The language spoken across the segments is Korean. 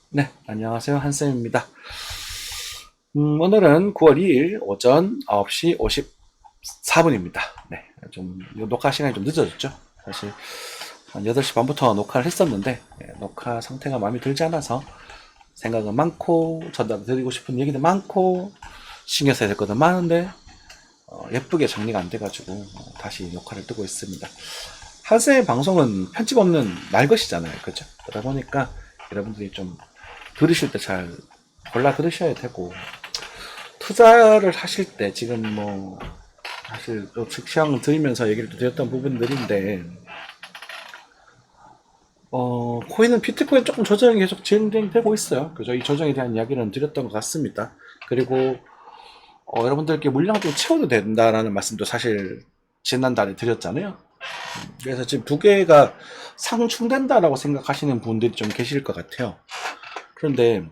네, 안녕하세요. 한쌤입니다. 오늘은 9월 2일 오전 9시 54분입니다. 네, 좀, 녹화 시간이 좀 늦어졌죠. 사실, 한 8시 반부터 녹화를 했었는데, 녹화 상태가 마음에 들지 않아서 생각은 많고, 전달드리고 싶은 얘기도 많고, 신경 써야 될 것도 많은데, 예쁘게 정리가 안 돼가지고, 다시 녹화를 뜨고 있습니다. 한쌤의 방송은 편집 없는 날 것이잖아요. 그죠? 그러다 보니까 여러분들이 좀 들으실 때 잘 골라 들으셔야 되고, 투자를 하실 때 지금 뭐 사실 또 직시황 드리면서 얘기를 드렸던 부분들인데, 코인은 비트코인 조금 조정이 계속 진행되고 있어요. 그죠? 이 조정에 대한 이야기는 드렸던 것 같습니다. 그리고 여러분들께 물량 좀 채워도 된다라는 말씀도 사실 지난달에 드렸잖아요. 그래서 지금 두 개가 상충된다라고 생각하시는 분들이 좀 계실 것 같아요. 그런데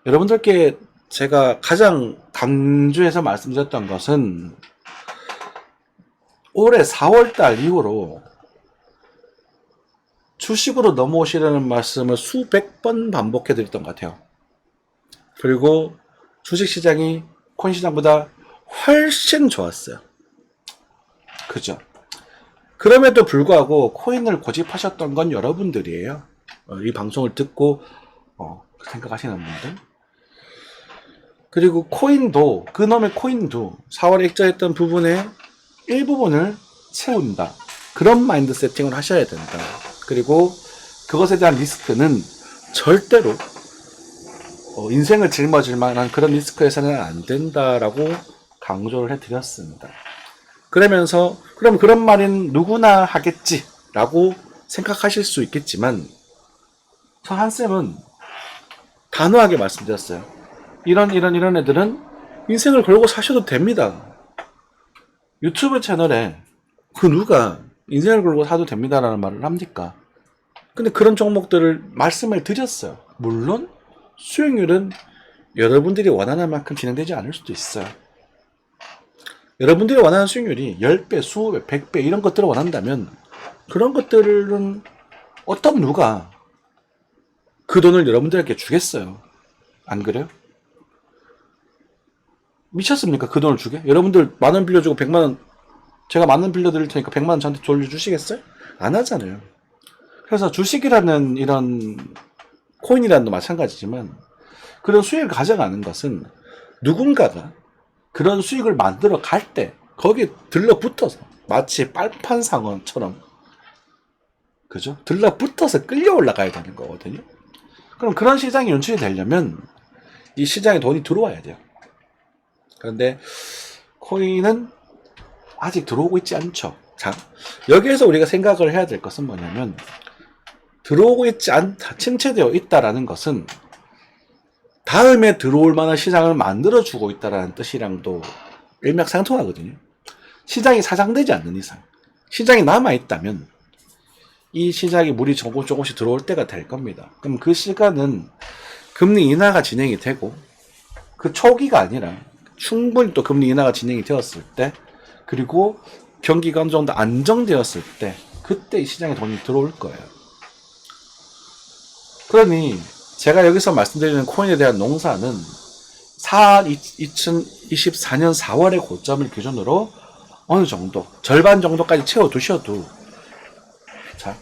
여러분들께 제가 가장 강조해서 말씀드렸던 것은 올해 4월달 이후로 주식으로 넘어오시라는 말씀을 수백 번 반복해 드렸던 것 같아요. 그리고 주식시장이 코인 시장보다 훨씬 좋았어요. 그죠? 그럼에도 불구하고 코인을 고집하셨던 건 여러분들이에요. 이 방송을 듣고 생각하시는 분들. 그리고 코인도, 그놈의 코인도 4월에 액자했던 부분의 일부분을 채운다. 그런 마인드 세팅을 하셔야 된다. 그리고 그것에 대한 리스크는 절대로 인생을 짊어질 만한 그런 리스크에서는 안 된다라고 강조를 해드렸습니다. 그러면서 그럼 그런 말은 누구나 하겠지라고 생각하실 수 있겠지만, 저 한쌤은 단호하게 말씀드렸어요. 이런 애들은 인생을 걸고 사셔도 됩니다. 유튜브 채널에 그 누가 인생을 걸고 사도 됩니다라는 말을 합니까? 근데 그런 종목들을 말씀을 드렸어요. 물론 수익률은 여러분들이 원하는 만큼 진행되지 않을 수도 있어요. 여러분들이 원하는 수익률이 10배, 20배, 100배 이런 것들을 원한다면 그런 것들은 어떤 누가 그 돈을 여러분들에게 주겠어요. 안 그래요? 미쳤습니까? 그 돈을 주게? 여러분들 만원 빌려주고 100만원, 제가 만원 빌려드릴 테니까 100만원 저한테 돌려주시겠어요? 안 하잖아요. 그래서 주식이라는 이런 코인이라는 도 마찬가지지만, 그런 수익을 가져가는 것은 누군가가 그런 수익을 만들어 갈 때 거기에 들러붙어서, 마치 빨판 상어처럼, 그죠? 들러붙어서 끌려 올라가야 되는 거거든요. 그럼 그런 시장이 연출이 되려면 이 시장에 돈이 들어와야 돼요. 그런데 코인은 아직 들어오고 있지 않죠. 자, 여기에서 우리가 생각을 해야 될 것은 뭐냐면, 들어오고 있지 않다, 침체되어 있다라는 것은 다음에 들어올 만한 시장을 만들어주고 있다라는 뜻이랑도 일맥상통하거든요. 시장이 사장되지 않는 이상, 시장이 남아있다면 이 시장에 물이 조금씩 들어올 때가 될 겁니다. 그럼 그 시간은 금리 인하가 진행이 되고, 그 초기가 아니라 충분히 또 금리 인하가 진행이 되었을 때, 그리고 경기가 어느 정도 안정되었을 때, 그때 이 시장에 돈이 들어올 거예요. 그러니 제가 여기서 말씀드리는 코인에 대한 농사는 2024년 4월의 고점을 기준으로 어느 정도, 절반 정도까지 채워두셔도, 자,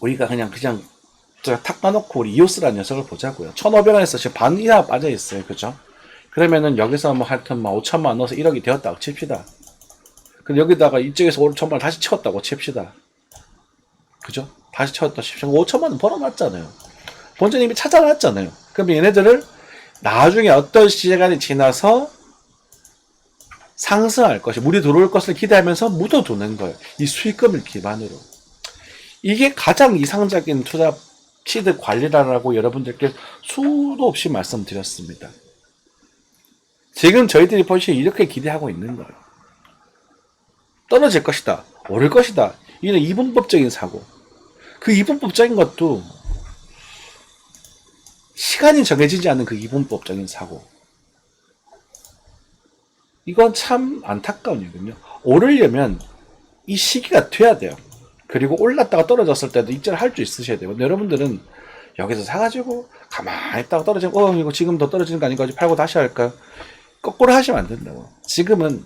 우리가 그냥 탁 까놓고 우리 이오스라는 녀석을 보자고요. 1,500원에서 지금 반 이하 빠져있어요. 그죠? 그러면은 여기서 뭐 하여튼 막 5천만 원 넣어서 1억이 되었다고 칩시다. 근데 여기다가 이쪽에서 5천만 원 다시 채웠다고 칩시다. 그죠? 다시 채웠다 칩시다. 5천만 원 벌어놨잖아요. 본전 이미 찾아놨잖아요. 그럼 얘네들을 나중에 어떤 시간이 지나서 상승할 것이, 물이 들어올 것을 기대하면서 묻어두는 거예요. 이 수익금을 기반으로. 이게 가장 이상적인 투자 취득 관리라고 여러분들께 수도 없이 말씀드렸습니다. 지금 저희들이 보시기에 이렇게 기대하고 있는 거예요. 떨어질 것이다, 오를 것이다. 이는 이분법적인 사고. 그 이분법적인 것도 시간이 정해지지 않은 그 이분법적인 사고. 이건 참 안타까운 일이거든요. 오르려면 이 시기가 돼야 돼요. 그리고 올랐다가 떨어졌을 때도 입절을 할 수 있으셔야 돼요. 근데 여러분들은 여기서 사가지고 가만히 있다가 떨어지면 이거 지금 더 떨어지는 거 아닌가 팔고 다시 할까? 거꾸로 하시면 안 된다고. 지금은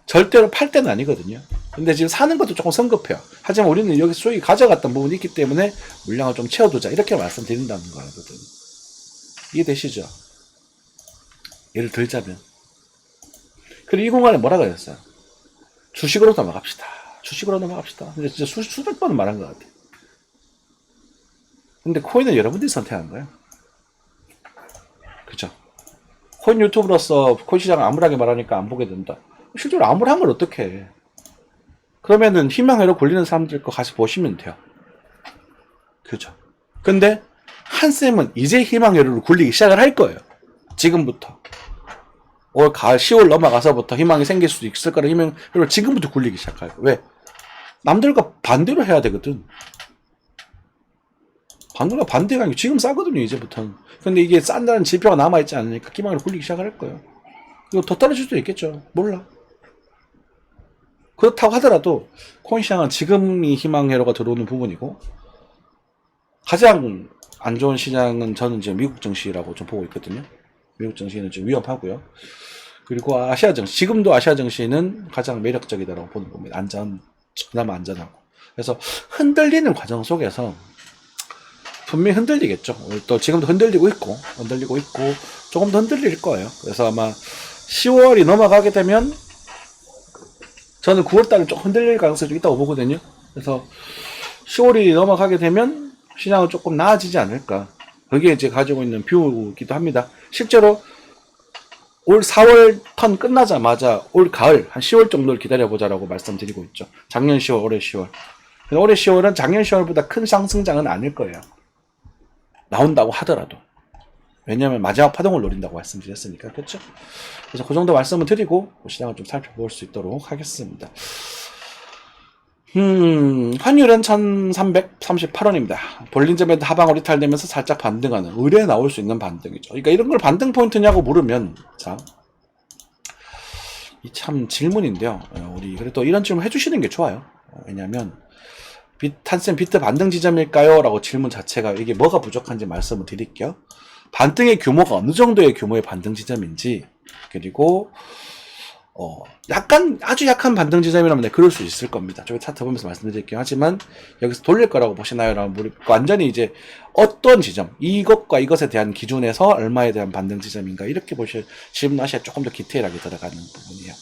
절대로 팔 때는 아니거든요. 근데 지금 사는 것도 조금 성급해요. 하지만 우리는 여기 수익이 가져갔던 부분이 있기 때문에 물량을 좀 채워두자 이렇게 말씀드린다는 거거든. 이해되시죠? 예를 들자면 그리고 이 공간에 뭐라 그랬어요? 주식으로 넘어갑시다. 주식으로 넘어갑시다. 근데 진짜 수백 번은 말한 것 같아요. 근데 코인은 여러분들이 선택한 거예요. 그죠? 코인 유튜브로서 코인 시장을 암울하게 말하니까 안 보게 된다. 실제로 암울한 걸 어떻게 해? 그러면은 희망회로 굴리는 사람들 거 가서 보시면 돼요. 그죠? 근데 한쌤은 이제 희망회로를 굴리기 시작을 할 거예요. 지금부터. 올 가을 10월 넘어가서부터 희망이 생길 수도 있을 거라 희망회로를 지금부터 굴리기 시작할 거예요. 왜? 남들과 반대로 해야 되거든. 반대가 반대가 아니고 지금 싸거든요, 이제부터는. 근데 이게 싼다는 지표가 남아있지 않으니까 희망을 굴리기 시작할 거예요. 이거 더 떨어질 수도 있겠죠. 몰라. 그렇다고 하더라도 코인 시장은 지금이 희망회로가 들어오는 부분이고 가장 안 좋은 시장은 저는 이제 미국 증시라고 좀 보고 있거든요. 미국 증시는 좀 위험하고요. 그리고 아시아 증시, 지금도 아시아 증시는 가장 매력적이다라고 보는 겁니다. 그나마 안전하고. 그래서 흔들리는 과정 속에서 분명히 흔들리겠죠. 또 지금도 흔들리고 있고 조금 더 흔들릴 거예요. 그래서 아마 10월이 넘어가게 되면 저는 9월달은 좀 흔들릴 가능성이 좀 있다고 보거든요. 그래서 10월이 넘어가게 되면 시장은 조금 나아지지 않을까. 그게 이제 가지고 있는 뷰이기도 합니다. 실제로 올 4월 턴 끝나자마자 올 가을 한 10월 정도를 기다려보자라고 말씀드리고 있죠. 작년 10월, 올해 10월. 올해 10월은 작년 10월보다 큰 상승장은 아닐 거예요. 나온다고 하더라도. 왜냐면 마지막 파동을 노린다고 말씀드렸으니까. 그렇죠? 그래서 그 정도 말씀을 드리고 시장을 좀 살펴볼 수 있도록 하겠습니다. 환율은 1338원입니다. 볼린저 밴드 하방으로 이탈되면서 살짝 반등하는 의뢰에 나올 수 있는 반등이죠. 그러니까 이런 걸 반등 포인트냐고 물으면 자, 이 참 질문인데요. 우리 그래도 이런 질문 해주시는 게 좋아요. 왜냐하면 한쌤 비트 반등 지점일까요? 라고 질문 자체가 이게 뭐가 부족한지 말씀을 드릴게요. 반등의 규모가 어느 정도의 규모의 반등 지점인지 그리고 약간 아주 약한 반등 지점이라면 네, 그럴 수 있을 겁니다. 저기 차트 보면서 말씀드릴게요. 하지만 여기서 돌릴 거라고 보시나요? 라면 완전히 이제 어떤 지점, 이것과 이것에 대한 기준에서 얼마에 대한 반등 지점인가 이렇게 질문하셔야 조금 더 디테일하게 들어가는 부분이에요.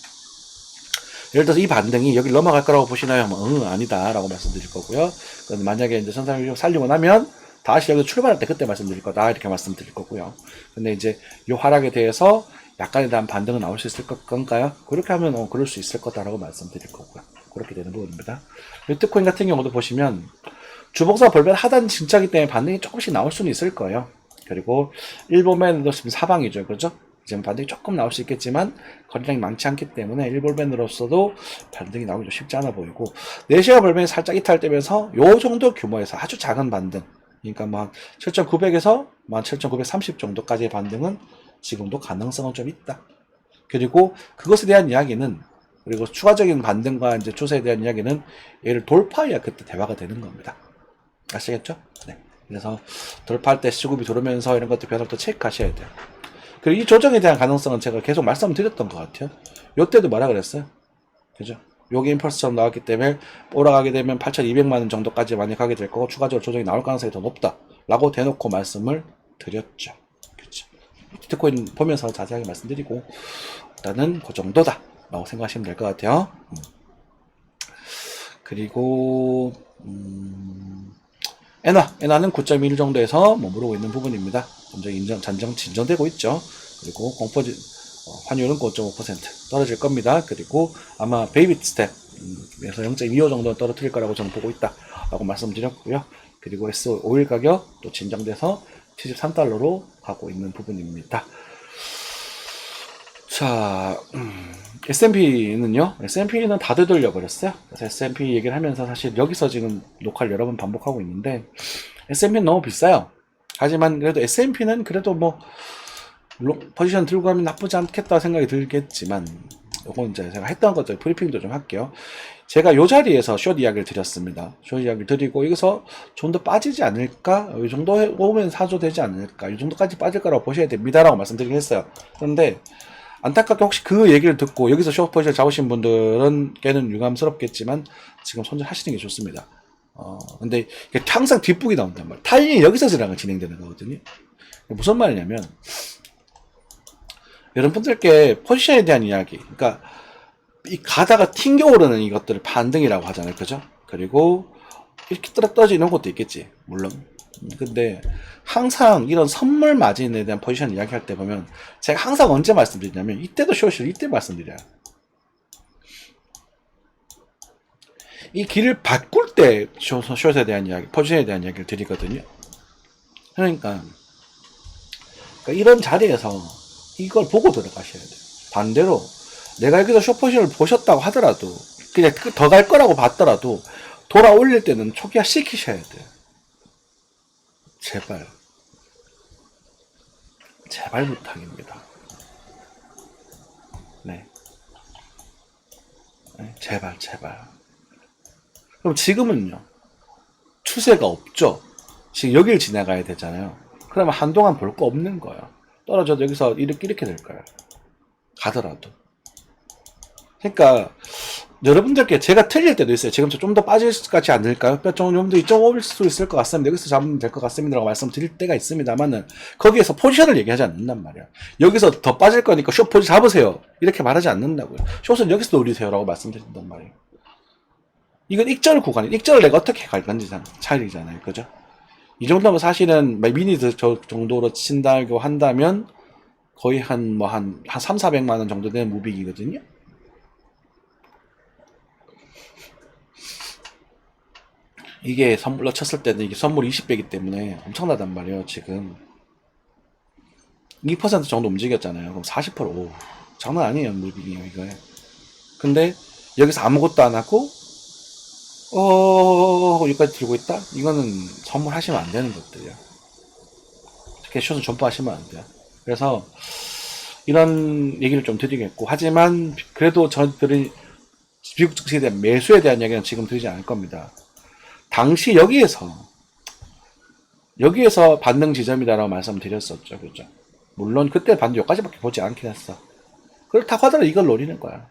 예를 들어서 이 반등이 여기 넘어갈 거라고 보시나요? 아니다 라고 말씀드릴 거고요. 만약에 이제 선상을 살리고 나면 다시 여기 출발할 때 그때 말씀드릴 거다 이렇게 말씀드릴 거고요. 근데 이제 이 하락에 대해서 약간에 대한 반등은 나올 수 있을 건가요? 그렇게 하면 그럴 수 있을 거다라고 말씀드릴 거고요. 그렇게 되는 부분입니다. 비트코인 같은 경우도 보시면 주봉사 벌별 하단 진짜기 때문에 반등이 조금씩 나올 수는 있을 거예요. 그리고 일본맨도 지금 사방이죠, 그렇죠? 지금 반등이 조금 나올 수 있겠지만 거리량이 많지 않기 때문에 일본맨으로서도 반등이 나오기 좀 쉽지 않아 보이고 4시간 벌변이 살짝 이탈되면서 요 정도 규모에서 아주 작은 반등, 그러니까 막 7,900에서 17,930 정도까지의 반등은 지금도 가능성은 좀 있다. 그리고 그것에 대한 이야기는, 그리고 추가적인 반등과 이제 추세에 대한 이야기는 얘를 돌파해야 그때 대화가 되는 겁니다. 아시겠죠? 네. 그래서 돌파할 때 수급이 들어오면서 이런 것들 변화부터 체크하셔야 돼요. 그리고 이 조정에 대한 가능성은 제가 계속 말씀드렸던 것 같아요. 요때도 뭐라 그랬어요? 그죠? 요게 임펄스처럼 나왔기 때문에 올라가게 되면 8,200만원 정도까지 많이 가게 될 거고 추가적으로 조정이 나올 가능성이 더 높다 라고 대놓고 말씀을 드렸죠. 그렇죠. 비트코인 보면서 자세하게 말씀드리고 일단은 그 정도다 라고 생각하시면 될 것 같아요. 그리고 엔화는 9.1 정도에서 머무르고 있는 부분입니다. 점점 진정되고 있죠. 그리고 환율은 5.5% 떨어질 겁니다. 그리고 아마 베이비 스텝에서 0.25 정도 떨어뜨릴 거라고 저는 보고 있다 라고 말씀드렸고요. 그리고 S5일 가격 또 진정돼서 73달러로 가고 있는 부분입니다. 자, S&P는요, S&P는 다 되돌려버렸어요. 그래서 S&P 얘기를 하면서 사실 여기서 지금 녹화를 여러 번 반복하고 있는데, S&P는 너무 비싸요. 하지만 그래도 S&P는 그래도 뭐, 포지션 들고 가면 나쁘지 않겠다 생각이 들겠지만, 요건 이제 제가 했던 것들 브리핑도 좀 할게요. 제가 요 자리에서 숏 이야기를 드렸습니다. 숏 이야기를 드리고 여기서 좀 더 빠지지 않을까? 이 정도 오면 사조 되지 않을까? 이 정도까지 빠질 거라고 보셔야 됩니다라고 말씀드리긴 했어요. 그런데 안타깝게 혹시 그 얘기를 듣고 여기서 숏 포지션 잡으신 분들은 꽤는 유감스럽겠지만 지금 손절하시는 게 좋습니다. 근데 이게 항상 뒷북이 나온단 말이에요. 타이밍이 여기서 진행되는 거거든요. 무슨 말이냐면 여러분들께 포지션에 대한 이야기, 그러니까 이 가다가 튕겨오르는 이것들을 반등이라고 하잖아요. 그죠? 그리고 이렇게 떨어지는 것도 있겠지. 물론. 근데 항상 이런 선물 마진에 대한 포지션 이야기할 때 보면 제가 항상 언제 말씀드리냐면 이때도 숏을 이때 말씀드려요. 이 길을 바꿀 때 숏에 대한 이야기, 포지션에 대한 이야기를 드리거든요. 그러니까 이런 자리에서 이걸 보고 들어가셔야 돼요. 반대로 내가 여기서 숏 포지션을 보셨다고 하더라도 그냥 더 갈 거라고 봤더라도 돌아 올릴 때는 초기화 시키셔야 돼요. 제발. 제발 부탁입니다. 네. 제발. 그럼 지금은요. 추세가 없죠. 지금 여길 지나가야 되잖아요. 그러면 한동안 볼 거 없는 거예요. 떨어져도 여기서 이렇게 될 거예요. 가더라도. 그러니까 여러분들께 제가 틀릴 때도 있어요. 지금 좀 더 빠질 것 같지 않을까요? 좀 더 2.5일 수 있을 것 같습니다. 여기서 잡으면 될 것 같습니다. 라고 말씀드릴 때가 있습니다만은 거기에서 포지션을 얘기하지 않는단 말이에요. 여기서 더 빠질 거니까 숏 포지션 잡으세요. 이렇게 말하지 않는다고요. 숏은 여기서 노리세요. 라고 말씀드린단 말이에요. 이건 익절 구간이, 익절을 내가 어떻게 갈 건지 차이잖아요. 그죠? 이 정도면 사실은 미니 저 정도로 친다고 한다면 거의 한 3, 400만원 정도 되는 무빅이거든요. 이게 선물로 쳤을 때는 이게 선물 20배이기 때문에 엄청나단 말이에요. 지금 2% 정도 움직였잖아요. 그럼 40%, 오, 장난 아니에요. 무빙이에요 이거. 근데 여기서 아무것도 안 하고 여기까지 들고 있다? 이거는 선물하시면 안 되는 것들이야. 특히 숏은 전부하시면 안 돼요. 그래서 이런 얘기를 좀 드리겠고, 하지만 그래도 저희들이 미국 증시에 대한 매수에 대한 이야기는 지금 드리지 않을 겁니다. 당시 여기에서 반등 지점이다라고 말씀드렸었죠. 그죠? 물론 그때 반등 여기까지밖에 보지 않긴 했어. 그렇다고 하더라도 이걸 노리는 거야.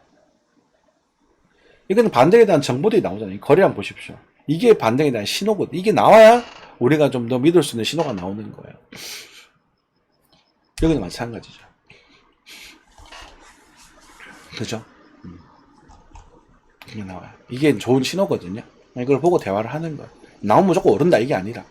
이건 반등에 대한 정보들이 나오잖아요. 거래 한번 보십시오. 이게 반등에 대한 신호거든. 이게 나와야 우리가 좀 더 믿을 수 있는 신호가 나오는 거예요. 여기는 마찬가지죠. 그죠? 이게 나와요. 이게 좋은 신호거든요. 이걸 보고 대화를 하는 거예요. 나오면 무조건 오른다 이게 아니라.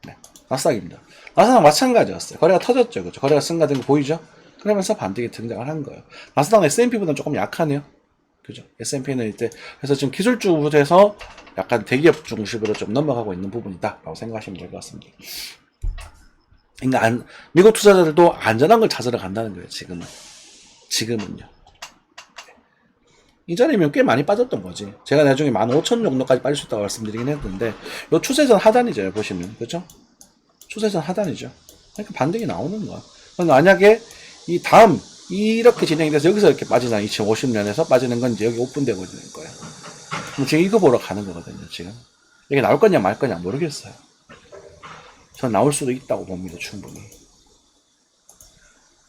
네. 나스닥입니다. 나스닥 마찬가지였어요. 거래가 터졌죠. 그죠? 거래가 승가된 거 보이죠? 그러면서 반등이 등장을 한 거예요. 나스닥은 S&P보다는 조금 약하네요. 그죠? S&P는 이때, 그래서 지금 기술주부에서 약간 대기업 중심으로 좀 넘어가고 있는 부분이다. 라고 생각하시면 될 것 같습니다. 그러니까 미국 투자자들도 안전한 걸 찾으러 간다는 거예요, 지금은요. 이전이면 꽤 많이 빠졌던 거지. 제가 나중에 15,000 정도까지 빠질 수 있다고 말씀드리긴 했는데, 요 추세선 하단이죠, 보시면. 그죠? 추세선 하단이죠. 그러니까 반등이 나오는 거야. 만약에 이렇게 진행이 돼서 여기서 이렇게 빠지나 2050년에서 빠지는 건 이제 여기 오픈되고 있는 거예요. 그럼 지금 이거 보러 가는 거거든요, 지금. 이게 나올 거냐 말 거냐 모르겠어요. 전 나올 수도 있다고 봅니다, 충분히.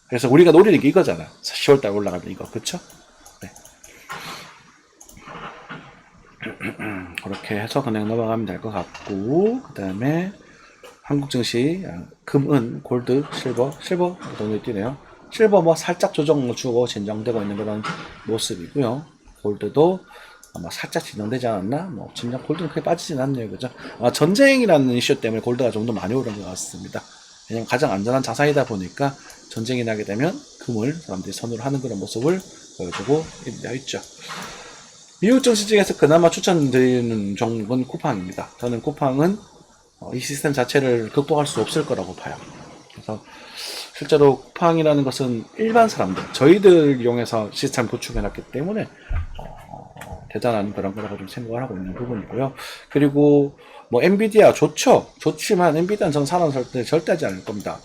그래서 우리가 노리는 게 이거잖아. 10월달 올라가면 이거, 그쵸? 네. 그렇게 해서 그냥 넘어가면 될 것 같고, 그 다음에 한국 증시, 금, 은, 골드, 실버 돈이 뛰네요. 실버 뭐 살짝 조정 주고 진정되고 있는 그런 모습이고요. 골드도 아마 살짝 진정되지 않았나? 뭐 진정 골드는 크게 빠지진 않네요, 그죠? 전쟁이라는 이슈 때문에 골드가 좀 더 많이 오른 것 같습니다. 왜냐면 가장 안전한 자산이다 보니까 전쟁이 나게 되면 금을 사람들이 선호를 하는 그런 모습을 보여주고 있죠. 미국 증시 중에서 그나마 추천드리는 종목은 쿠팡입니다. 저는 쿠팡은 이 시스템 자체를 극복할 수 없을 거라고 봐요. 그래서 실제로 쿠팡이라는 것은 일반 사람들, 저희들 이용해서 시스템을 구축해놨기 때문에 대단한 그런 거라고 좀 생각을 하고 있는 부분이고요. 그리고 뭐 엔비디아 좋지만 엔비디아는 전 사람 살 때 절대 하지 않을 겁니다.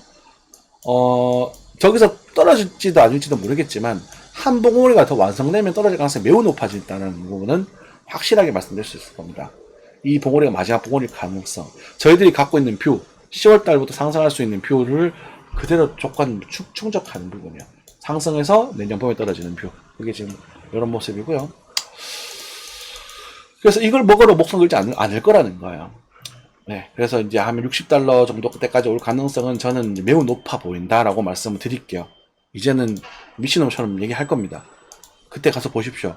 저기서 떨어질지도 아닐지도 모르겠지만 한 봉우리가 더 완성되면 떨어질 가능성이 매우 높아진다는 부분은 확실하게 말씀드릴 수 있을 겁니다. 이 봉우리가 마지막 봉우리일 가능성, 저희들이 갖고 있는 뷰, 10월 달부터 상승할 수 있는 뷰를 그대로 조건 충족하는 부분이요. 상승해서 내년 봄에 떨어지는 뷰, 그게 지금 이런 모습이고요. 그래서 이걸 먹으러 목숨 걸지 않을 거라는 거예요. 네, 그래서 이제 한 $60 정도 그때까지 올 가능성은 저는 매우 높아 보인다라고 말씀을 드릴게요. 이제는 미친놈처럼 얘기할 겁니다. 그때 가서 보십시오.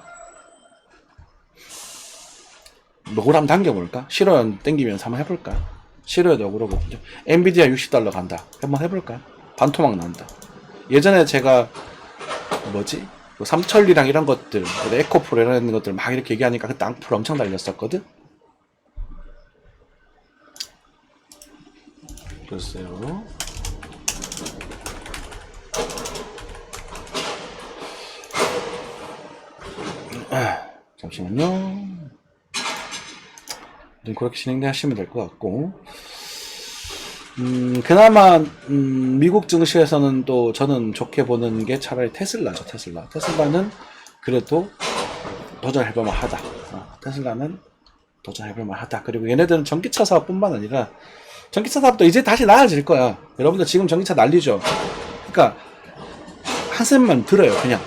먹으러 한번 당겨볼까? 싫어요 땡기면서 한번 해볼까? 싫어요도 역으로 엔비디아 $60 간다. 한번 해볼까? 반토막 난다. 예전에 제가 뭐지? 삼천리랑 이런 것들, 에코프로 이런 것들 막 이렇게 얘기하니까 그때 앙프로 엄청 달렸었거든? 글쎄요. 잠시만요. 그렇게 진행하시면 될 것 같고, 그나마 미국 증시에서는 또 저는 좋게 보는 게 차라리 테슬라죠. 테슬라는 그래도 도전해볼만 하다. 테슬라는 도전해볼만 하다. 그리고 얘네들은 전기차 사업뿐만 아니라 전기차 사업도 이제 다시 나아질 거야. 여러분들 지금 전기차 난리죠. 그러니까 한 셈만 들어요. 그냥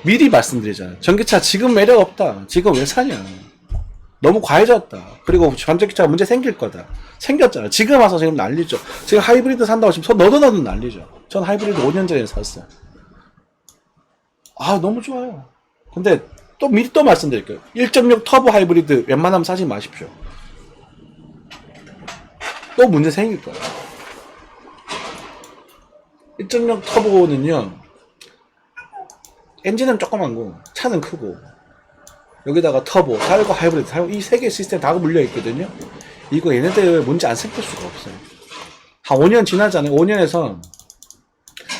미리 말씀드리잖아요. 전기차 지금 매력 없다. 지금 왜 사냐. 너무 과해졌다. 그리고 전기차가 문제 생길 거다. 생겼잖아. 지금 와서 지금 난리죠. 지금 하이브리드 산다고 지금 손 너도 난리죠. 전 하이브리드 5년 전에 샀어요. 아, 너무 좋아요. 근데 또 미리 또 말씀드릴게요. 1.6 터보 하이브리드 웬만하면 사지 마십시오. 또 문제 생길 거예요. 1.6 터보는요, 엔진은 조그만고 차는 크고 여기다가 터보, 달고 하이브리드, 이 세 개 시스템 다 물려 있거든요. 이거 얘네들 문제 안 생길 수가 없어요. 한 5년 지나잖아요. 5년에서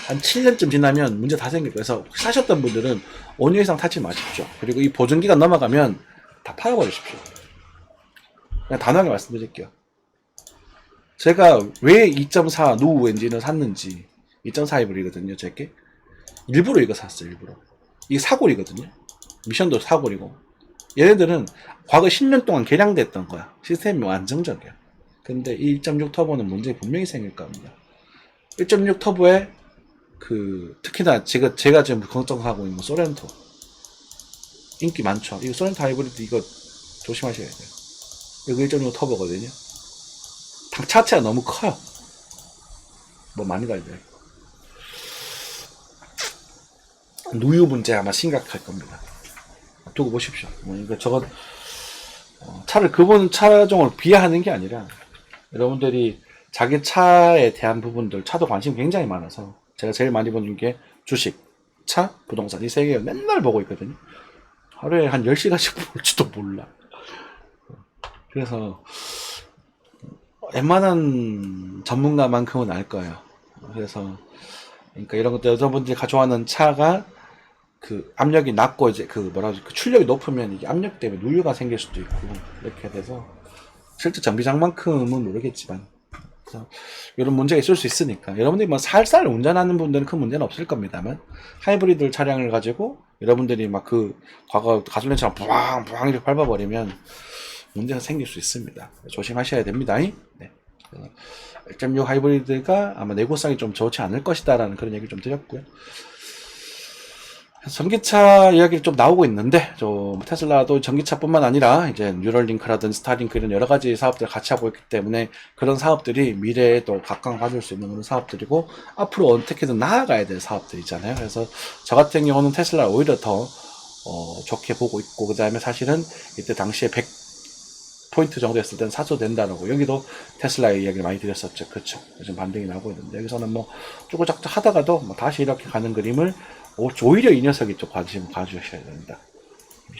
한 7년쯤 지나면 문제 다 생길 거예요. 그래서 사셨던 분들은 5년 이상 타지 마십시오. 그리고 이 보증기간 넘어가면 다 팔아버리십시오. 그냥 단호하게 말씀드릴게요. 제가 왜 2.4 노후 엔진을 샀는지, 2.4 하이브리드거든요, 제게. 일부러 이거 샀어요, 일부러. 이게 사골이거든요. 미션도 사골이고. 얘네들은 과거 10년 동안 개량됐던 거야. 시스템이 안정적이야. 근데 이 1.6 터보는 문제 분명히 생길 겁니다. 1.6 터보에 특히나 제가 지금 걱정하고 있는 소렌토. 인기 많죠. 이거 소렌토 하이브리드 이거 조심하셔야 돼요. 이거 1.6 터보거든요. 당 차체가 너무 커요. 뭐 많이 가야 돼요. 누유 문제 아마 심각할 겁니다. 두고 보십시오. 이거 차를 그분 차종을 비하하는 게 아니라 여러분들이 자기 차에 대한 부분들, 차도 관심이 굉장히 많아서 제가 제일 많이 보는 게 주식, 차, 부동산 이 세 개 맨날 보고 있거든요. 하루에 한 10시간씩 볼지도 몰라. 그래서 웬만한 전문가만큼은 알 거예요. 그래서 그러니까 이런 것들 여러분들이 가져와는 차가 압력이 낮고 이제 출력이 높으면 이게 압력 때문에 누유가 생길 수도 있고 이렇게 돼서 실제 정비장만큼은 모르겠지만 그래서 이런 문제가 있을 수 있으니까 여러분들이 뭐 살살 운전하는 분들은 큰 문제는 없을 겁니다만 하이브리드 차량을 가지고 여러분들이 막 과거 가솔린처럼 부앙 이렇게 밟아버리면 문제가 생길 수 있습니다. 조심하셔야 됩니다. 네. 1.6 하이브리드가 아마 내구성이 좀 좋지 않을 것이다라는 그런 얘기를 좀 드렸고요. 전기차 이야기를 좀 나오고 있는데, 테슬라도 전기차뿐만 아니라 이제 뉴럴링크라든지 스타링크 이런 여러 가지 사업들을 같이 하고 있기 때문에 그런 사업들이 미래에 또 각광받을 수 있는 그런 사업들이고 앞으로 어떻게든 나아가야 될 사업들이잖아요. 그래서 저 같은 경우는 테슬라를 오히려 더 좋게 보고 있고, 그 다음에 사실은 이때 당시에 100포인트 정도 했을 때는 사도 된다라고 여기도 테슬라의 이야기를 많이 드렸었죠. 그렇죠. 요즘 반등이 나오고 있는데 여기서는 뭐 쭈구짝짝 하다가도 뭐 다시 이렇게 가는 그림을 오히려 이 녀석이 좀 관심 가주셔야 됩니다.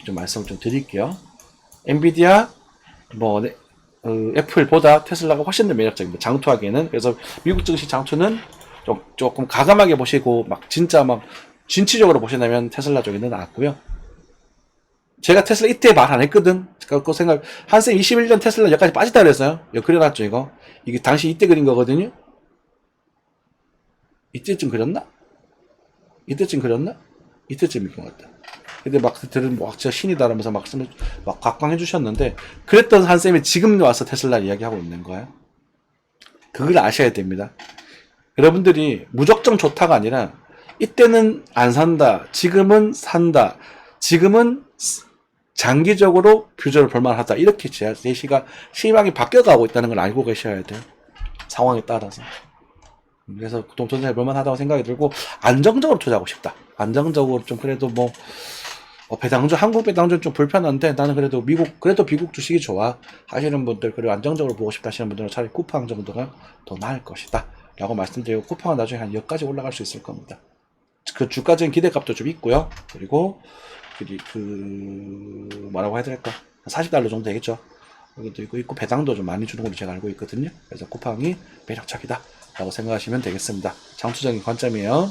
좀 말씀을 좀 드릴게요. 엔비디아, 애플보다 테슬라가 훨씬 더 매력적입니다. 장투하기에는. 그래서 미국 증시 장투는 조금 가감하게 보시고, 진짜 진취적으로 보신다면 테슬라 쪽에는 나왔고요. 제가 테슬라 이때 말 안 했거든. 그 생각, 한생 21년 테슬라 여기까지 빠지다 그랬어요. 여기 그려놨죠, 이거. 이게 당시 이때 그린 거거든요. 이때쯤 그렸나? 이때쯤 그렸나? 이때쯤인 것 같다. 근데 막 들은 막 진짜 신이다라면서 막 각광해 주셨는데 그랬던 한 쌤이 지금 와서 테슬라 이야기하고 있는 거야. 그걸 아셔야 됩니다. 여러분들이 무작정 좋다가 아니라 이때는 안 산다. 지금은 산다. 지금은 장기적으로 퓨저를 볼만하다. 이렇게 제시가 시방이 바뀌어가고 있다는 걸 알고 계셔야 돼요. 상황에 따라서. 그래서 동전세 볼만하다고 생각이 들고 안정적으로 투자하고 싶다. 안정적으로 좀 그래도 뭐 배당주 한국 배당주는 좀 불편한데 나는 그래도 미국 주식이 좋아 하시는 분들 그리고 안정적으로 보고 싶다 하시는 분들은 차라리 쿠팡 정도가 더 나을 것이다 라고 말씀드리고 쿠팡은 나중에 한 10까지 올라갈 수 있을 겁니다. 그 주가적인 기대값도 좀 있고요. 그리고 뭐라고 해야 될까 40달러 정도 되겠죠. 여기도 있고 배당도 좀 많이 주는 걸로 제가 알고 있거든요. 그래서 쿠팡이 매력적이다 라고 생각하시면 되겠습니다. 장투적인 관점이에요.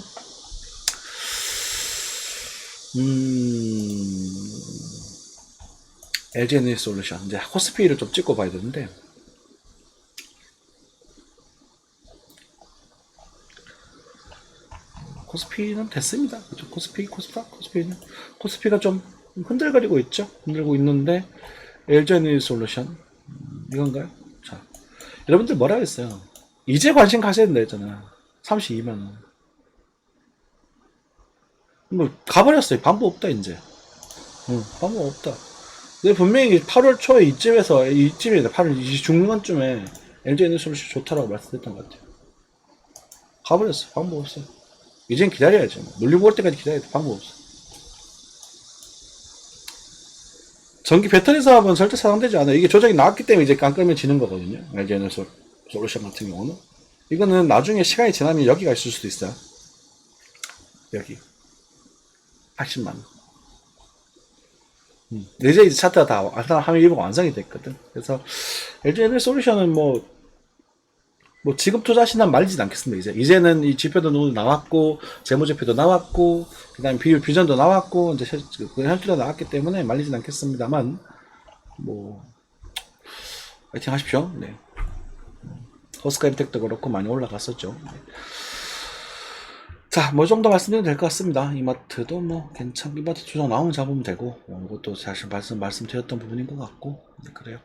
LG 에너지 솔루션 이제 코스피를 좀 찍고 봐야 되는데 코스피는 됐습니다. 그죠? 코스피가 좀 흔들거리고 있죠. 흔들고 있는데 LG 에너지 솔루션 이건가요? 자, 여러분들 뭐라 했어요? 이제 관심 가셔야 된다 했잖아. 32만원. 뭐 가버렸어요. 방법 없다 이제. 방법 없다. 근데 분명히 8월 초에 이쯤에 8월 중간쯤에 LG 에너지 솔루션 좋다라고 말씀드렸던 것 같아요. 가버렸어. 방법 없어. 이젠 기다려야지. 눌리고 올 때까지 기다려야 돼. 방법 없어. 전기 배터리 사업은 절대 사용되지 않아요. 이게 조작이 나왔기 때문에 이제 깜끌면 지는 거거든요. LG 에너지 솔루션 같은 경우는. 이거는 나중에 시간이 지나면 여기가 있을 수도 있어요. 여기. 80만원. 이제 차트가 다 하면 일부가 완성이 됐거든. 그래서 LG 에너지 솔루션은 뭐 지급 투자하신다면 말리진 않겠습니다. 이제는 이 지표도 나왔고 재무제표도 나왔고 그다음에 비율 비전도 나왔고 이제 현실도 나왔기 때문에 말리진 않겠습니다만 화이팅 하십시오. 네. 호스카 임텍도 그렇고 많이 올라갔었죠. 네. 자, 뭐 정도 말씀드리면 될 것 같습니다. 이마트도 이마트 조정 나오면 잡으면 되고, 이것도 사실 말씀드렸던 부분인 것 같고, 네, 그래요.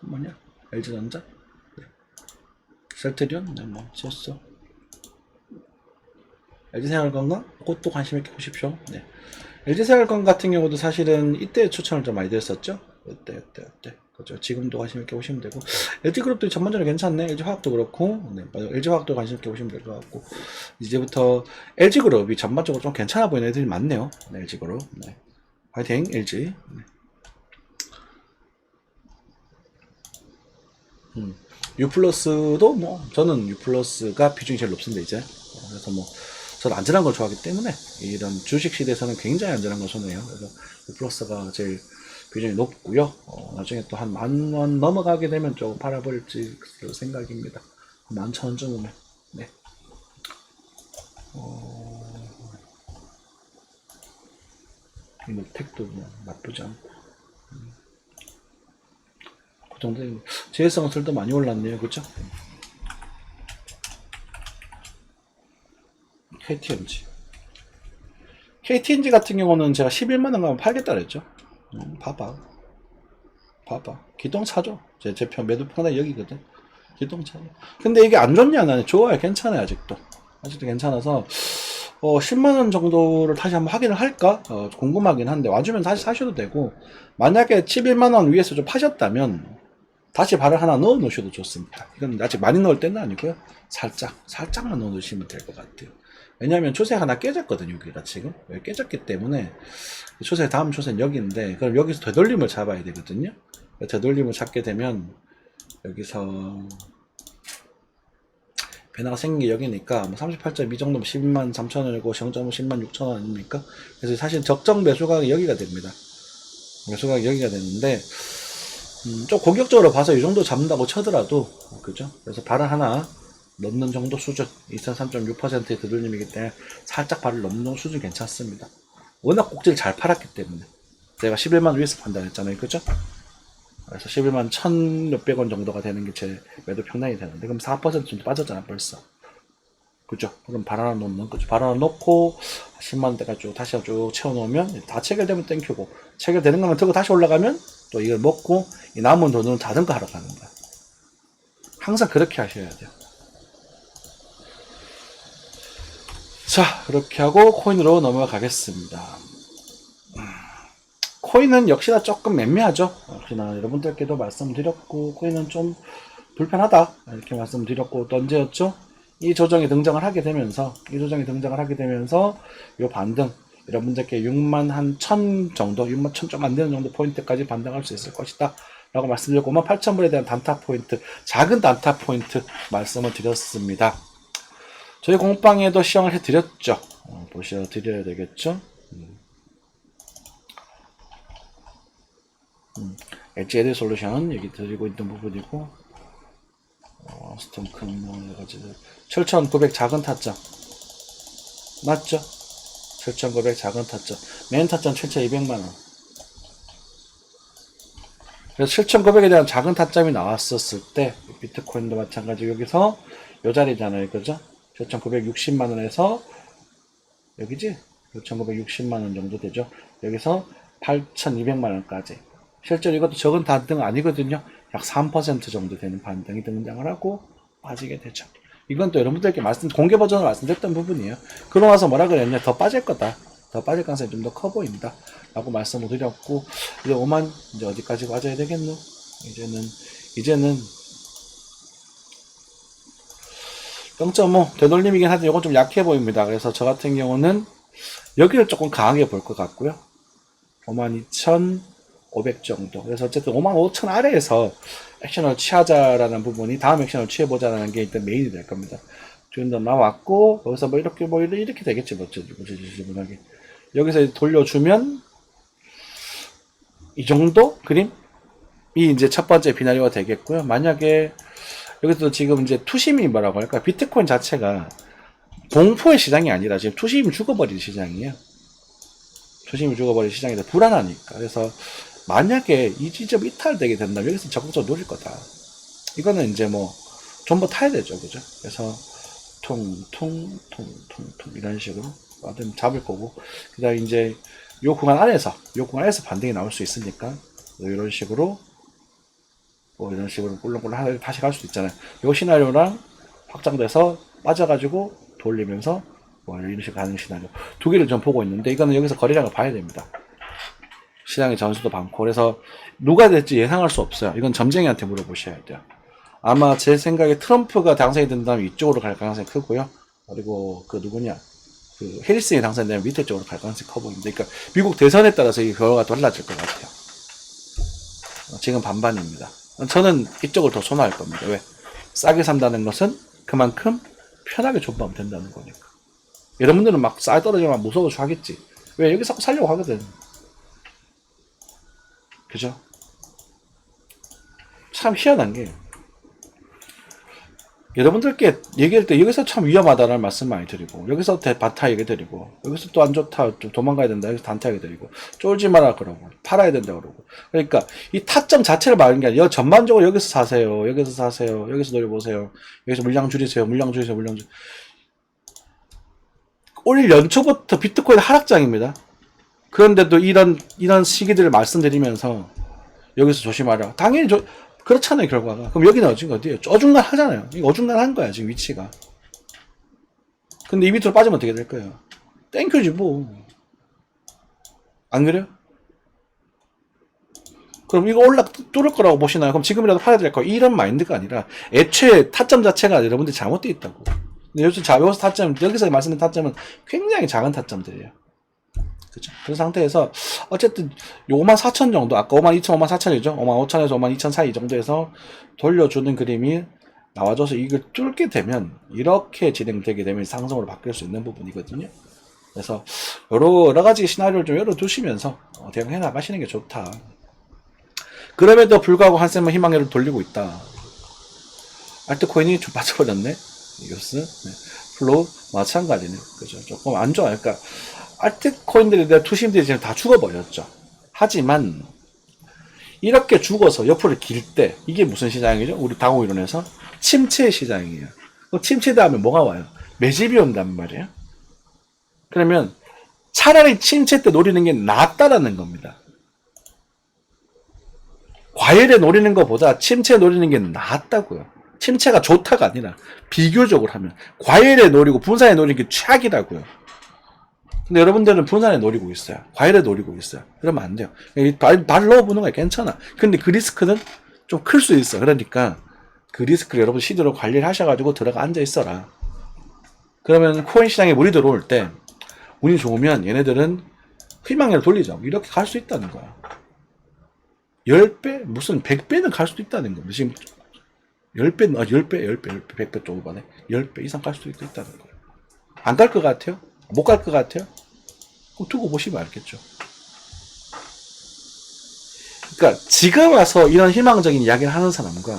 뭐냐? LG전자? 네. 셀트리온? 네, 지었어. LG생활건강? 그것도 관심있게 보십시오. 네. LG생활건강 같은 경우도 사실은 이때 추천을 좀 많이 드렸었죠? 이때. 그죠. 지금도 관심있게 보시면 되고, LG그룹도 전반적으로 괜찮네. LG화학도 그렇고, 네. LG화학도 관심있게 보시면 될 것 같고, 이제부터 LG그룹이 전반적으로 좀 괜찮아 보이는 애들이 많네요. 네, LG그룹. 네. 화이팅, LG. 네. U+도 저는 U+가 비중이 제일 높습니다, 이제. 그래서 저는 안전한 걸 좋아하기 때문에, 이런 주식 시대에서는 굉장히 안전한 걸 선호해요. 그래서 U+가 제일 비중이 높고요. 나중에 또 한 10,000원 넘어가게 되면 조금 팔아버릴지 생각입니다. 11,000원 정도면. 네. 택도 나쁘지 않고. 그 정도 재해성설도 많이 올랐네요. 그쵸? KTNG 같은 경우는 제가 11만원 가면 팔겠다 그랬죠. 봐봐. 기동차죠. 제 매도 평단이 여기거든. 기동차죠. 근데 이게 안 좋냐? 나는 좋아요. 괜찮아요. 아직도 괜찮아서 10만원 정도를 다시 한번 확인을 할까? 궁금하긴 한데 와주면 다시 사셔도 되고, 만약에 11만원 위에서 좀 파셨다면 다시 발을 하나 넣어 놓으셔도 좋습니다. 이건 아직 많이 넣을 때는 아니고요. 살짝만 넣어 놓으시면 될 것 같아요. 왜냐하면 초세 하나 깨졌거든요. 여기가 지금 깨졌기 때문에 다음 초세는 여기인데, 그럼 여기서 되돌림을 잡아야 되거든요. 되돌림을 잡게 되면 여기서 변화가 생긴 게 여기니까 38.2 정도면 12만 3천원이고 0.5 10만 6천원 아닙니까? 그래서 사실 적정 매수가격이 여기가 됩니다. 매수가격이 여기가 되는데 좀 공격적으로 봐서 이 정도 잡는다고 쳐더라도, 그죠? 그래서 발을 하나 넘는 정도 수준, 23.6%의 되돌림이기 때문에 살짝 발을 넘는 정도 수준 괜찮습니다. 워낙 꼭지를 잘 팔았기 때문에 제가 11만 위에서 판단했잖아요. 그죠? 그래서 11만 1,000 몇백 원 정도가 되는 게 제 매도 평단이 되는데, 그럼 4% 정도 빠졌잖아, 벌써. 그죠? 그럼 발 하나 놓는 거죠. 발 하나 놓고 10만 원대가 쭉 다시 쭉 채워놓으면 다 체결되면 땡큐고, 체결되는 것만 들고 다시 올라가면 또 이걸 먹고 이 남은 돈은 자전거 하러 가는 거야. 항상 그렇게 하셔야 돼요. 자, 그렇게 하고 코인으로 넘어가겠습니다. 코인은 역시나 조금 애매하죠. 역시나 여러분들께도 말씀드렸고, 코인은 좀 불편하다 이렇게 말씀드렸고, 또 언제였죠? 이 조정이 등장을 하게 되면서 요 반등, 여러분들께 6만 한 1,000 정도, 6만 1,000 좀 안 되는 정도 포인트까지 반등할 수 있을 것이다 라고 말씀드렸고, 58,000불에 대한 단타 포인트, 작은 단타 포인트 말씀을 드렸습니다. 저희 공방에도 시향을 해드렸죠. 보셔드려야 되겠죠. 엣지 에드 솔루션 여기 드리고 있는 부분이고, 스톰큰 뭐 여러가지들 7,900 작은 타점 맞죠? 7,900 작은 타점, 메인 타점 7,200만원. 그래서 7,900에 대한 작은 타점이 나왔었을 때 비트코인도 마찬가지 여기서 요 자리잖아요, 그죠? 7,960만원에서 여기지? 6,960만원 정도 되죠. 여기서 8,200만원까지. 실제로 이것도 적은 반등 아니거든요. 약 3% 정도 되는 반등이 등장을 하고 빠지게 되죠. 이건 또 여러분들께 공개 버전으로 말씀드렸던 부분이에요. 그러고 나서 뭐라 그랬냐? 더 빠질 거다. 더 빠질 가능성이 좀 더 커 보인다. 라고 말씀을 드렸고, 이제 5만, 이제 어디까지 맞아야 되겠노? 이제는 0.5 되돌림이긴 하지만 이건 좀 약해 보입니다. 그래서 저 같은 경우는 여기를 조금 강하게 볼 것 같고요. 52,500 정도. 그래서 어쨌든 55,000 아래에서 액션을 취하자라는 부분이, 다음 액션을 취해보자라는 게 일단 메인이 될 겁니다. 지금도 나왔고, 여기서 뭐 이렇게 되겠지, 뭐, 지분하게. 여기서 돌려주면, 이 정도 그림이 이제 첫 번째 비나리오가 되겠고요. 만약에, 여기서 지금 이제 투심이 뭐라고 할까? 비트코인 자체가 공포의 시장이 아니라 지금 투심이 죽어버린 시장이에요. 투심이 죽어버린 시장이라 불안하니까. 그래서 만약에 이 지점 이탈되게 된다면 여기서 적극적으로 노릴 거다. 이거는 이제 뭐 전부 타야 되죠, 그죠? 그래서 통 이런 식으로 잡을 거고, 그다음에 이제 요 구간 안에서 반등이 나올 수 있으니까 이런 식으로 꿀렁꿀렁 다시 갈 수도 있잖아요. 요 시나리오랑 확장돼서 빠져가지고 돌리면서 뭐 이런 식으로 가는 시나리오 두 개를 좀 보고 있는데, 이거는 여기서 거래량을 봐야 됩니다. 시장의 전수도 많고, 그래서 누가 될지 예상할 수 없어요. 이건 점쟁이한테 물어보셔야 돼요. 아마 제 생각에 트럼프가 당선이 된다면 이쪽으로 갈 가능성이 크고요. 그리고 해리슨이 당선되면 밑에 쪽으로 갈 가능성이 커 보입니다. 그러니까 미국 대선에 따라서 이 결과가 달라질 것 같아요. 지금 반반입니다. 저는 이쪽을 더 선호할 겁니다. 왜? 싸게 산다는 것은 그만큼 편하게 존버하면 된다는 거니까. 여러분들은 막 싸게 떨어지면 무서워서 하겠지. 왜? 여기 자꾸 살려고 하거든. 그죠? 참 희한한 게, 여러분들께 얘기할 때 여기서 참 위험하다는 말씀 많이 드리고, 여기서 반타 얘기 드리고, 여기서 또 안 좋다, 좀 도망가야 된다, 여기서 단타 얘기 드리고, 쫄지 마라 그러고, 팔아야 된다 그러고. 그러니까 이 타점 자체를 말하는 게 아니라 전반적으로 여기서 사세요, 여기서 노려보세요, 여기서 물량 줄이세요. 올 연초부터 비트코인 하락장입니다. 그런데도 이런 시기들을 말씀드리면서 여기서 조심하라. 당연히 그렇잖아요, 결과가. 그럼 여기는 어디예요? 어중간 하잖아요. 이거 어중간한 거야, 지금 위치가. 근데 이 밑으로 빠지면 어떻게 될 거예요? 땡큐지, 뭐. 안 그래요? 그럼 이거 뚫을 거라고 보시나요? 그럼 지금이라도 팔아야 될 거. 이런 마인드가 아니라, 애초에 타점 자체가 여러분들이 잘못되어 있다고. 근데 요즘 여기서 말씀드린 타점은 굉장히 작은 타점들이에요. 그죠? 그런 상태에서 어쨌든 54,000 정도, 아까 52,000, 54,000이죠. 55,000에서 52,000 사이 정도에서 돌려주는 그림이 나와줘서 이걸 뚫게 되면, 이렇게 진행되게 되면 상승으로 바뀔 수 있는 부분이거든요. 그래서 여러 가지 시나리오를 좀 열어두시면서 대응해 나가시는 게 좋다. 그럼에도 불구하고 한샘은 희망을 돌리고 있다. 알트코인이 좀 빠져버렸네. 이것은 플로우 마찬가지네. 그죠? 조금 안 좋아요. 그러니까 알트코인들에 대한 투심들이 지금 다 죽어버렸죠. 하지만 이렇게 죽어서 옆으로 길 때 이게 무슨 시장이죠? 우리 당호 이론에서 침체 시장이에요. 침체되면 뭐가 와요? 매집이 온단 말이에요. 그러면 차라리 침체 때 노리는 게 낫다라는 겁니다. 과열에 노리는 것보다 침체 노리는 게 낫다고요. 침체가 좋다가 아니라 비교적으로 하면 과열에 노리고 분산에 노리는 게 최악이라고요. 근데 여러분들은 분산에 노리고 있어요. 과열에 노리고 있어요. 그러면 안 돼요. 발 넣어보는 거야. 괜찮아. 근데 그 리스크는 좀 클 수 있어. 그러니까 그 리스크를 여러분 시드로 관리를 하셔가지고 들어가 앉아 있어라. 그러면 코인 시장에 물이 들어올 때 운이 좋으면 얘네들은 희망을 돌리자. 이렇게 갈 수 있다는 거야. 10배? 무슨 100배는 갈 수도 있다는 거야. 지금 10배, 10배, 100배 또 오바네. 10배 이상 갈 수도 있다는 거야. 안 갈 것 같아요? 못 갈 것 같아요? 그럼 두고 보시면 알겠죠. 그러니까 지금 와서 이런 희망적인 이야기를 하는 사람과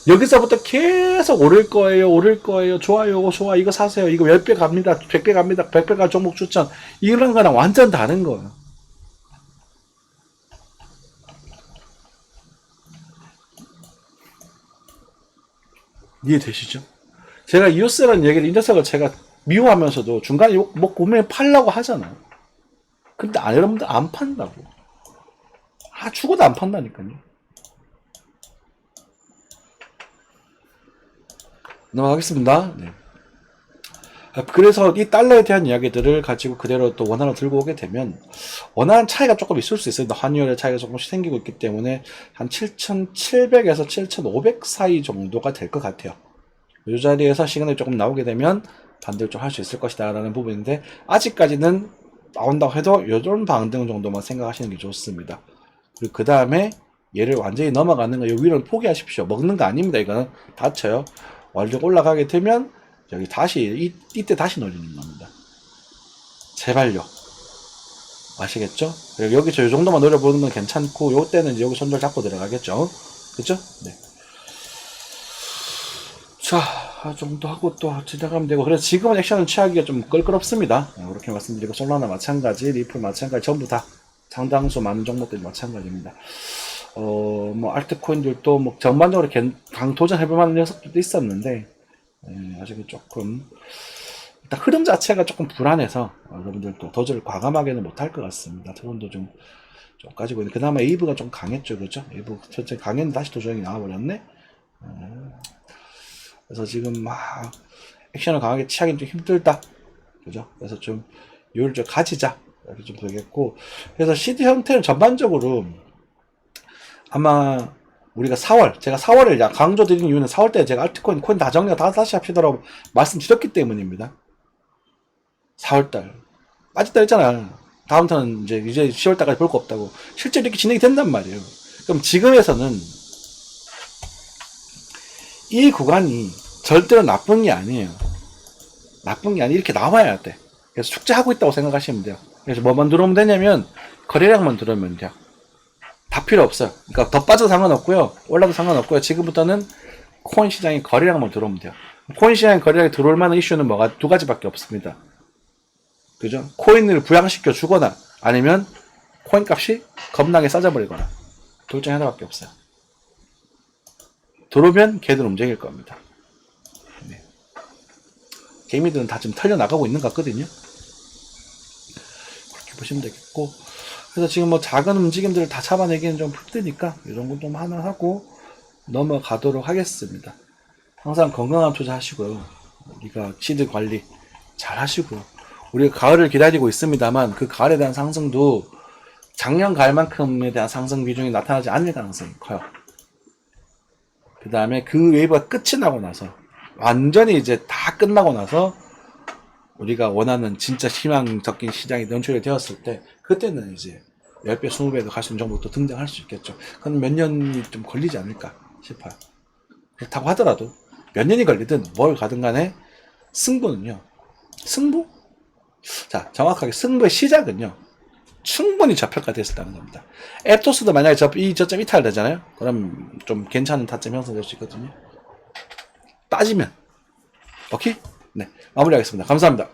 여기서부터 계속 오를 거예요, 좋아요, 좋아, 이거 사세요, 이거 10배 갑니다, 100배 갑니다, 100배 갈 종목 추천, 이런 거랑 완전 다른 거예요. 이해되시죠? 제가 이오스라는 얘기를, 이 녀석을 제가 미워하면서도 중간에 뭐 구매에 팔라고 하잖아요. 근데 여러분들 안 판다고. 죽어도 안 판다니까요. 넘어가겠습니다. 네. 그래서 이 달러에 대한 이야기들을 가지고 그대로 또 원화로 들고 오게 되면 원화는 차이가 조금 있을 수 있어요. 환율의 차이가 조금씩 생기고 있기 때문에 한 7,700에서 7,500 사이 정도가 될 것 같아요. 이 자리에서 시그널이 조금 나오게 되면 반대를 좀 할 수 있을 것이다 라는 부분인데, 아직까지는 나온다고 해도 이런 방등 정도만 생각하시는 게 좋습니다. 그리고 그 다음에 얘를 완전히 넘어가는 거, 이 위로는 포기하십시오. 먹는 거 아닙니다. 이거는 다쳐요. 완전 올라가게 되면 여기 다시 이때 다시 노리는 겁니다. 제발요. 아시겠죠? 여기서 이 정도만 노려보는 건 괜찮고, 요때는 이제 여기 손절 잡고 들어가겠죠. 그죠? 네. 자, 이 정도 하고 또 지나가면 되고. 그래서 지금은 액션을 취하기가 좀 껄끄럽습니다. 그렇게 말씀드리고, 솔라나 마찬가지, 리플 마찬가지, 전부 다 상당수 많은 종목들이 마찬가지입니다. 뭐 알트코인들도 뭐 전반적으로 강 도전해볼 만한 녀석들도 있었는데, 아직은 조금 일단 흐름 자체가 조금 불안해서 여러분들도 도전을 과감하게는 못할 것 같습니다. 트론도 좀 가지고 있는. 그나마 에이브가 좀 강했죠, 그죠? 에이브 전체 강했는데 다시 도전이 나와버렸네. 그래서 지금 막 액션을 강하게 취하기는 좀 힘들다, 그죠? 그래서 좀 요를 좀 가지자 이렇게 좀 되겠고. 그래서 시드 형태는 전반적으로 아마 우리가 4월, 제가 4월을 강조드린 이유는 4월 때 제가 알트코인, 코인 다 정리가 다시 합시더라고 말씀드렸기 때문입니다. 4월달. 빠졌다 했잖아. 다음부터는 이제 10월달까지 볼 거 없다고. 실제로 이렇게 진행이 된단 말이에요. 그럼 지금에서는 이 구간이 절대로 나쁜 게 아니에요. 나쁜 게 아니라 이렇게 나와야 돼. 그래서 축제하고 있다고 생각하시면 돼요. 그래서 뭐만 들어오면 되냐면, 거래량만 들어오면 돼요. 다 필요 없어요. 그러니까 더 빠져도 상관없고요. 올라도 상관없고요. 지금부터는 코인 시장에 거래량만 들어오면 돼요. 코인 시장에 거래량이 들어올 만한 이슈는 뭐가 두 가지밖에 없습니다. 그죠? 코인을 부양시켜 주거나 아니면 코인 값이 겁나게 싸져버리거나, 둘 중에 하나밖에 없어요. 들어오면 걔들 움직일 겁니다. 네. 개미들은 다 좀 털려나가고 있는 것 같거든요. 그렇게 보시면 되겠고, 그래서 지금 뭐 작은 움직임들을 다 잡아내기는 좀 힘드니까 이런 거 좀 하나 하고 넘어가도록 하겠습니다. 항상 건강한 투자하시고요. 우리가 시드 관리 잘 하시고요. 우리가 가을을 기다리고 있습니다만 그 가을에 대한 상승도 작년 가을만큼에 대한 상승 비중이 나타나지 않을 가능성이 커요. 그 다음에 그 웨이브가 끝이 나고 나서, 완전히 이제 다 끝나고 나서 우리가 원하는 진짜 희망적인 시장이 연출이 되었을 때, 그때는 이제 10배, 20배도 갈 수 있는 정보도 등장할 수 있겠죠. 그건 몇 년이 좀 걸리지 않을까 싶어요. 그렇다고 하더라도 몇 년이 걸리든 뭘 가든 간에 승부는요. 승부? 자, 정확하게 승부의 시작은요. 충분히 저평가 됐을 때는 겁니다. 앱토스도 만약에 이 저점 이탈되잖아요. 그럼 좀 괜찮은 타점 형성될 수 있거든요. 따지면. 오케이? 네. 마무리하겠습니다. 감사합니다.